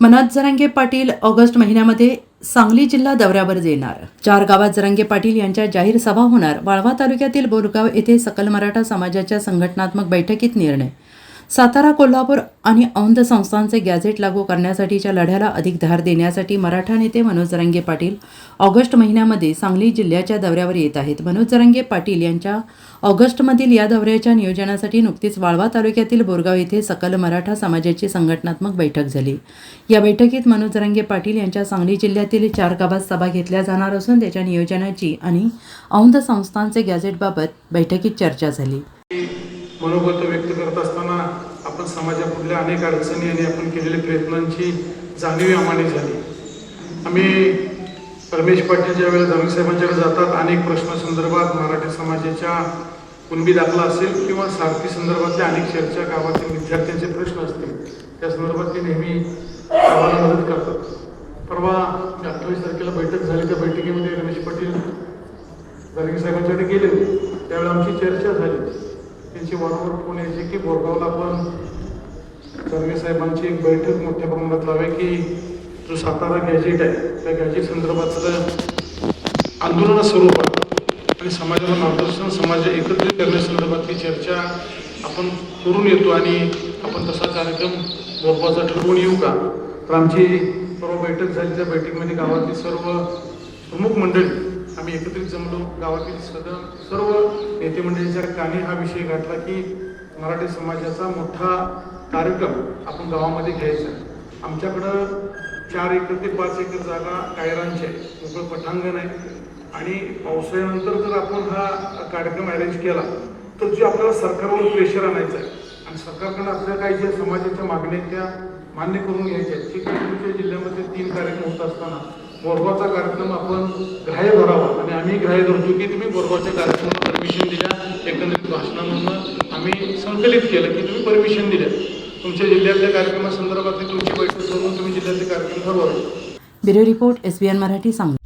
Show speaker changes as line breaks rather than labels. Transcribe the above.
Manoj Jarange Patil August महिन्यामध्ये सांगली जिल्हा दौऱ्यावर येणार। 4 गावात जरांगे पाटील यांच्या जाहीर सभा होणार। वाळवा तालुक्यातील बोरगाव येथे सकल मराठा समाजाच्या संघटनात्मक बैठकीत निर्णय। सातारा, कोल्हापूर आणि औंध संस्थांचे गॅझेट लागू करण्यासाठीच्या लढ्याला अधिक धार देण्यासाठी मराठा नेते मनोज जरांगे पाटील ऑगस्ट महिन्यामध्ये सांगली जिल्ह्याच्या दौऱ्यावर येत आहेत। मनोज जरांगे पाटील यांच्या ऑगस्टमधील या दौऱ्याच्या नियोजनासाठी नुकतीच वाळवा तालुक्यातील बोरगाव येथे सकल मराठा समाजाची संघटनात्मक बैठक झाली। या बैठकीत मनोज जरांगे पाटील यांच्या सांगली जिल्ह्यातील 4 गावात सभा घेतल्या जाणार असून त्याच्या नियोजनाची आणि औंध संस्थांचे गॅझेटबाबत बैठकीत चर्चा झाली।
मनोगत व्यक्त करत असताना आपण समाजापुढल्या अनेक अडचणी आणि आपण केलेल्या प्रयत्नांची जाणीव आम्हाला झाली। आम्ही परमेश पाटील ज्या वेळेला जरांगे साहेबांच्याकडे जातात अनेक प्रश्नासंदर्भात मराठी समाजाच्या कुणबी दाखला असेल किंवा सारथी संदर्भातल्या अनेक चर्चा गावातील विद्यार्थ्यांचे प्रश्न असतील त्या संदर्भात ते नेहमी आम्हाला मदत करतात। परवा 28 तारखेला बैठक झाली, त्या बैठकीमध्ये रमेश पाटील जरांगे साहेबांच्याकडे गेले होते। त्यावेळेला आमची चर्चा झाली, त्यांची वारंवार फोन यायचे की बोरगावला आपण जरांगे साहेबांची एक बैठक मोठ्या प्रमाणात लावे की जो सातारा गॅजेट आहे त्या गॅजेट संदर्भातलं आंदोलन स्वरूपात आणि समाजाला मार्गदर्शन समाज एकत्रित करण्यासंदर्भातली चर्चा आपण करून येतो आणि आपण तसा कार्यक्रम बोरगावचा ठरवून येऊ का। तर आमची परवा बैठक झाली, त्या बैठकीमध्ये गावातील सर्व प्रमुख मंडळी आम्ही एकत्रित जमलो। गावातील सर्व नेते मंडळींच्या कानी हा विषय गाठला की मराठी समाजाचा मोठा कार्यक्रम आपण गावामध्ये घ्यायचा आहे। आमच्याकडं 4 एकर ते 5 एकर जागा कायरांची आहे, मोकळं पटांगण आहे आणि पावसाळ्यानंतर जर आपण हा कार्यक्रम अरेंज केला तर जे आपल्याला सरकारवर प्रेशर आणायचं आहे आणि सरकारकडून आपल्याला काही ज्या समाजाच्या मागण्या त्या मान्य करून घ्यायच्या आहेत। ठीक आहे, तुमच्या जिल्ह्यामध्ये 3 कार्यक्रम होत असताना बोरगावचा कार्यक्रम आपण ग्राह्य धरावा आणि आम्ही ग्राह्य धरतो की तुम्ही बोरगावच्या कार्यक्रमाला परमिशन दिल्या। एकंदरीत भाषणामधून आम्ही संकलित केलं की तुम्ही परमिशन दिल्या, तुमच्या जिल्ह्यातल्या कार्यक्रमासंदर्भातली तुमची बैठक करून तुम्ही जिल्ह्यातले कार्यक्रम ठरवा।
Bureau report SBN Marathi Sangli.